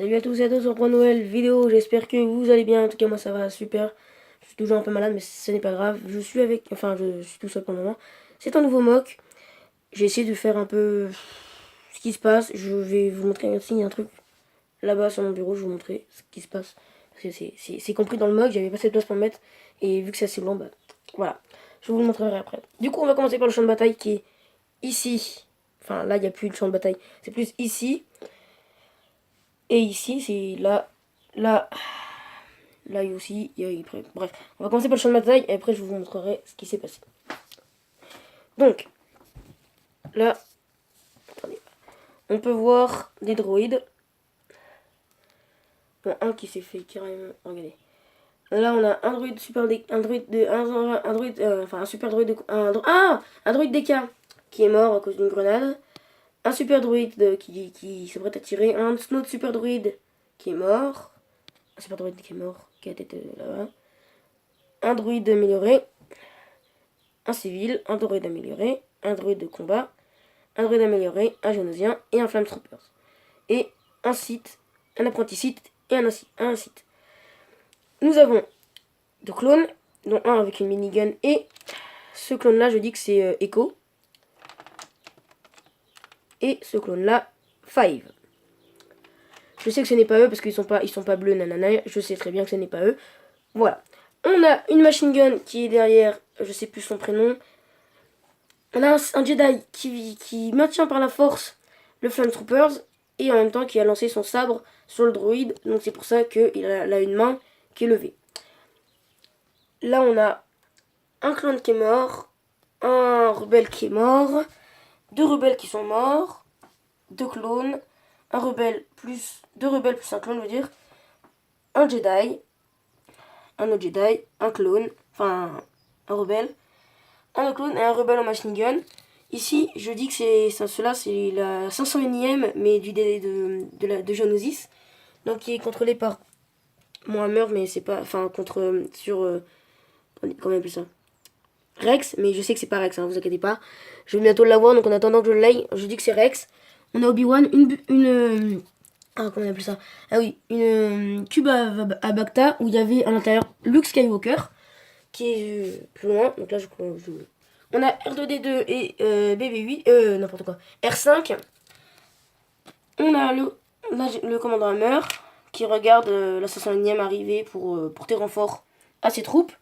Salut à tous et à tous pour une nouvelle vidéo, j'espère que vous allez bien, en tout cas moi ça va super. Je suis toujours un peu malade mais ce n'est pas grave, je suis tout seul pour le moment. C'est un nouveau mock, j'ai essayé de faire un peu ce qui se passe, je vais vous montrer aussi un truc là-bas sur mon bureau, je vais vous montrer ce qui se passe. Parce que c'est compris dans le mock, j'avais pas assez de place pour le mettre et vu que c'est assez long, bah voilà, je vous le montrerai après. Du coup on va commencer par le champ de bataille qui est ici, enfin là il n'y a plus de champ de bataille, c'est plus ici. Et ici, c'est là, là, là aussi, bref, on va commencer par le champ de bataille et après je vous montrerai ce qui s'est passé. Donc, là, attendez, on peut voir des droïdes. Bon, un qui s'est fait carrément, regardez. Là, on a un droïde super, un super droïde, un droïde DK qui est mort à cause d'une grenade. Un super droïde qui se prête à tirer. Un autre super droïde qui est mort. Un super droïde qui est mort, qui a été là-bas. Un droïde amélioré. Un civil, un droïde amélioré. Un droïde de combat. Un droïde amélioré, un génosien et un flametroopers. Et un site, un apprenti site et un site. Nous avons deux clones, dont un avec une minigun et ce clone-là, je dis que c'est Echo. Et ce clone-là, Five. Je sais que ce n'est pas eux parce qu'ils sont pas bleus, nanana. Je sais très bien que ce n'est pas eux. Voilà. On a une machine gun qui est derrière, je sais plus son prénom. On a un Jedi qui maintient par la force le Flametroopers et en même temps qui a lancé son sabre sur le droïde. Donc c'est pour ça qu'il a une main qui est levée. Là on a un clone qui est mort, un rebelle qui est mort, deux rebelles qui sont morts, deux clones, deux rebelles plus un clone, je veux dire, un Jedi, un autre Jedi, un clone, enfin un rebelle, un autre clone et un rebelle en machine gun. Ici, je dis que cela c'est la 501ème, mais de Geonosis, donc qui est contrôlée par Mohammer, mais c'est pas, enfin comment on appelle ça, Rex, mais je sais que c'est pas Rex, hein, vous inquiétez pas. Je vais bientôt l'avoir, donc en attendant que je l'aille, je dis que c'est Rex. On a Obi-Wan, comment on appelle ça? Ah oui, une cube à Bacta où il y avait à l'intérieur Luke Skywalker, qui est plus loin. Donc là, on a R2D2 et BB8, n'importe quoi, R5. On a le commandant Hammer qui regarde la 501ème arriver pour porter renfort à ses troupes.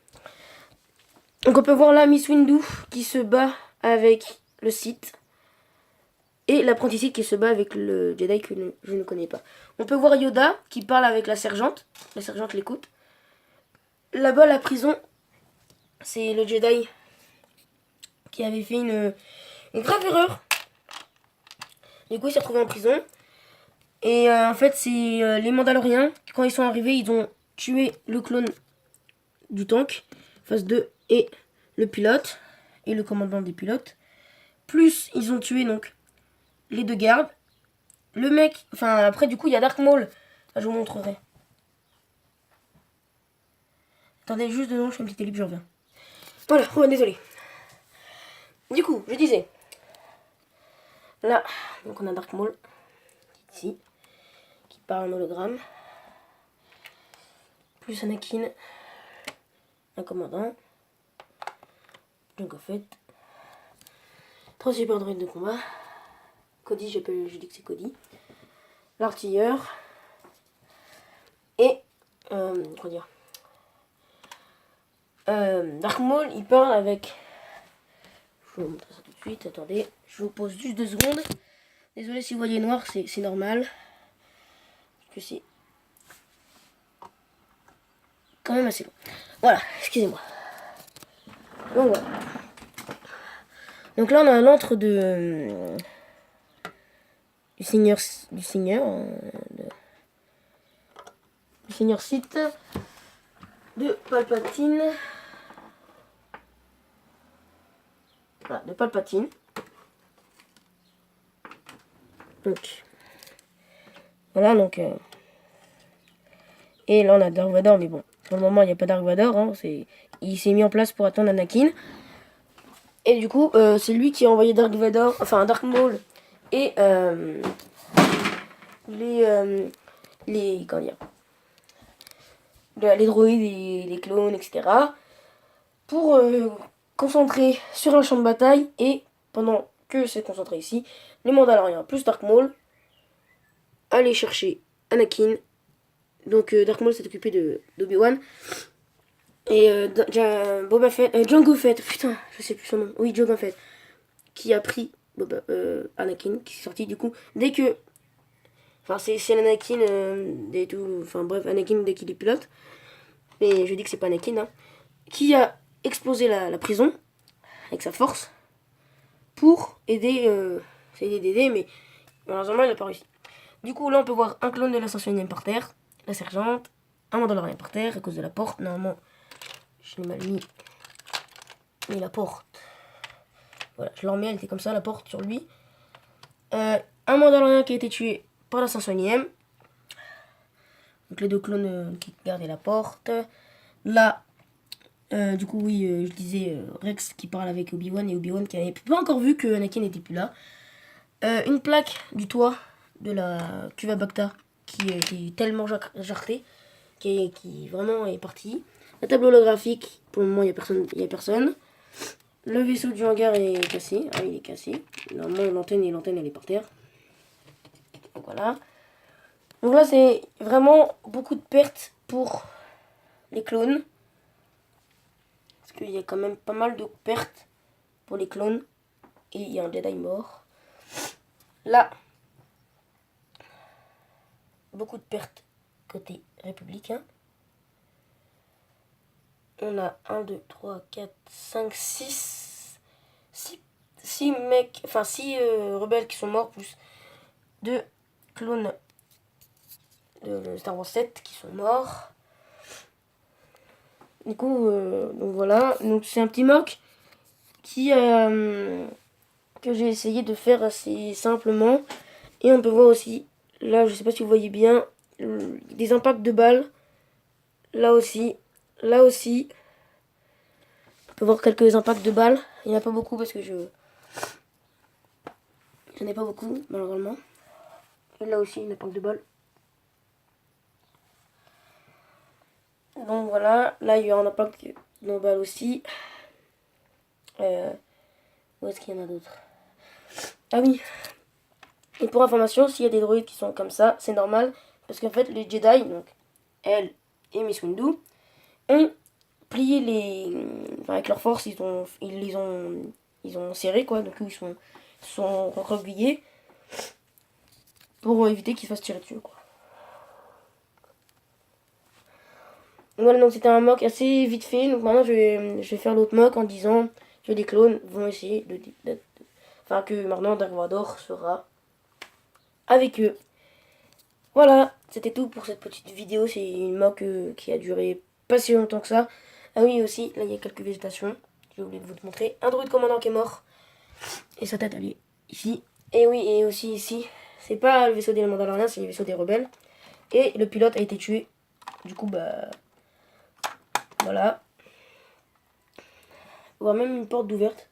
Donc on peut voir là Miss Windu qui se bat avec le Sith. Et l'apprenti Sith qui se bat avec le Jedi que je ne connais pas. On peut voir Yoda qui parle avec la sergente. La sergente l'écoute. Là-bas, la prison, c'est le Jedi qui avait fait une grave erreur. Du coup, il s'est retrouvé en prison. Et en fait, c'est les Mandaloriens. Quand ils sont arrivés, ils ont tué le clone du tank, phase 2, et le pilote, et le commandant des pilotes. Plus, ils ont tué donc les deux gardes. Le mec, enfin après du coup il y a Dark Maul. Là, je vous montrerai. Attendez juste dedans, je fais un petit élip, je reviens. Voilà, oh, désolé. Du coup, je disais. Là, donc on a Dark Maul. Ici. Qui parle en hologramme. Plus Anakin. Un commandant. Donc en fait. 3 super droïdes de combat. Cody, je dis que c'est Cody. L'artilleur. Et comment dire, Dark Maul, il parle avec, je vais vous montrer ça tout de suite, attendez, je vous pose juste 2 secondes. Désolé si vous voyez noir, c'est normal, parce que c'est quand même assez long. Voilà, excusez-moi. Donc voilà. Donc là on a l'antre du seigneur Sith de Palpatine. Voilà, de Palpatine. Donc voilà, donc et là on a Dark Vador, mais bon, pour le moment il n'y a pas Dark Vador, hein, il s'est mis en place pour attendre Anakin. Et du coup, c'est lui qui a envoyé Dark Vador, enfin Dark Maul et comment dire, les droïdes et les clones, etc. Pour concentrer sur un champ de bataille. Et pendant que c'est concentré ici, les Mandaloriens plus Dark Maul aller chercher Anakin. Donc Dark Maul s'est occupé d'Obi-Wan. Et Boba Fett, Jango Fett, putain, je sais plus son nom. Oui, Jango Fett, qui a pris Anakin, qui est sorti du coup dès que, enfin c'est l'Anakin enfin bref, Anakin dès qu'il est pilote. Mais je dis que c'est pas Anakin, hein, qui a explosé la prison avec sa force pour aider, mais malheureusement il a pas réussi. Du coup là on peut voir un clone de la 101ème par terre, la sergente, un Mandalorien par terre à cause de la porte. Normalement je l'ai mal mis, mais la porte, voilà, je l'en mets, elle était comme ça, la porte sur lui. Un Mandalorien qui a été tué par la 101ème. Donc les deux clones qui gardaient la porte. Là, du coup, oui, je disais Rex qui parle avec Obi-Wan et Obi-Wan qui n'avait pas encore vu que Anakin n'était plus là. Une plaque du toit de la cuve à Bacta qui est tellement jartée, qui vraiment est partie. La table holographique, pour le moment, il n'y a personne. Le vaisseau du hangar est cassé. Ah, il est cassé. Normalement, l'antenne elle est par terre. Donc voilà. Donc là, c'est vraiment beaucoup de pertes pour les clones. Parce qu'il y a quand même pas mal de pertes pour les clones. Et il y a un Jedi mort. Là, beaucoup de pertes côté républicain. On a 1, 2, 3, 4, 5, 6 mecs, enfin 6 rebelles qui sont morts, plus 2 clones de Star Wars 7 qui sont morts. Du coup, donc voilà, donc c'est un petit mock qui que j'ai essayé de faire assez simplement. Et on peut voir aussi, là je sais pas si vous voyez bien, des impacts de balles. Là aussi. On peut voir quelques impacts de balles. Il n'y en a pas beaucoup parce que j'en ai pas beaucoup, malheureusement. Et là aussi, une impact de balles. Donc voilà, là il y a un impact de balles aussi. Où est-ce qu'il y en a d'autres? Ah oui. Et pour information, s'il y a des droïdes qui sont comme ça, c'est normal. Parce qu'en fait, les Jedi, donc elle et Miss Windu, ont plié enfin, avec leur force, ils ont serré, quoi. Donc ils sont recroquevillés pour éviter qu'ils se fassent tirer dessus, quoi. Voilà, donc c'était un mock assez vite fait. Donc maintenant, je vais faire l'autre mock en disant que les clones vont essayer enfin, que maintenant Dark Vador sera avec eux. Voilà, c'était tout pour cette petite vidéo. C'est une mock qui a duré pas si longtemps que ça. Ah oui, aussi, là il y a quelques végétations. J'ai oublié de vous montrer. Un droïde commandant qui est mort. Et sa tête, elle est ici. Et oui, et aussi ici. C'est pas le vaisseau des Mandaloriens, c'est le vaisseau des rebelles. Et le pilote a été tué. Du coup, bah... voilà. On voit même une porte d'ouverte.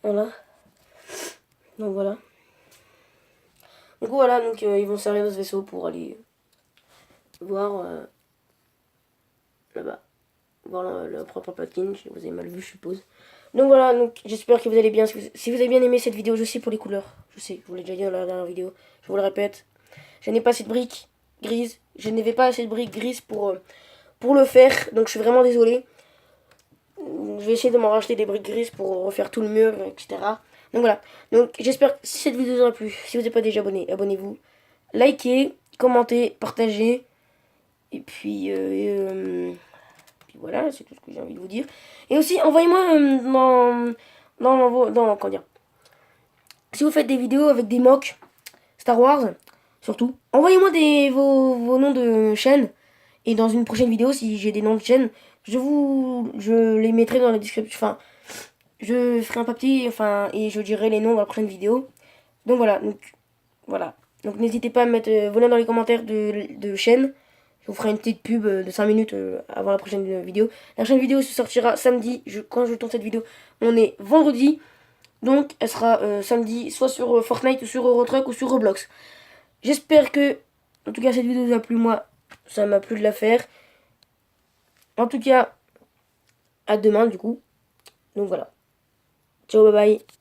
Voilà. Donc voilà. Du coup voilà, donc ils vont servir dans ce vaisseau pour aller voir là-bas. Voir leur propre platine. Vous avez mal vu, je suppose. Donc voilà, donc j'espère que vous allez bien. Si vous avez bien aimé cette vidéo, je sais pour les couleurs. Je sais, je vous l'ai déjà dit dans la dernière vidéo. Je vous le répète. Je n'ai pas assez de briques grises. Je n'avais pas assez de briques grises pour le faire. Donc je suis vraiment désolée. Je vais essayer de m'en racheter des briques grises pour refaire tout le mur, etc. Donc voilà. Donc j'espère que si cette vidéo vous aura plu, si vous n'êtes pas déjà abonné, abonnez-vous. Likez, commentez, partagez. Et puis, voilà, c'est tout ce que j'ai envie de vous dire. Et aussi, envoyez-moi comment dire. Si vous faites des vidéos avec des mocks Star Wars, surtout, envoyez-moi vos noms de chaîne. Et dans une prochaine vidéo, si j'ai des noms de chaîne, je les mettrai dans la description. Enfin, je ferai un papier, enfin, et je dirai les noms dans la prochaine vidéo. Donc voilà, donc n'hésitez pas à mettre vos noms dans les commentaires de chaîne. Je vous ferai une petite pub de 5 minutes avant la prochaine vidéo. La prochaine vidéo se sortira samedi. Quand je tourne cette vidéo, on est vendredi. Donc elle sera samedi, soit sur Fortnite, ou sur Eurotruck, ou sur Roblox. J'espère que En tout cas, cette vidéo vous a plu, moi, ça m'a plu de la faire. En tout cas, à demain du coup. Donc voilà. Ciao, bye bye.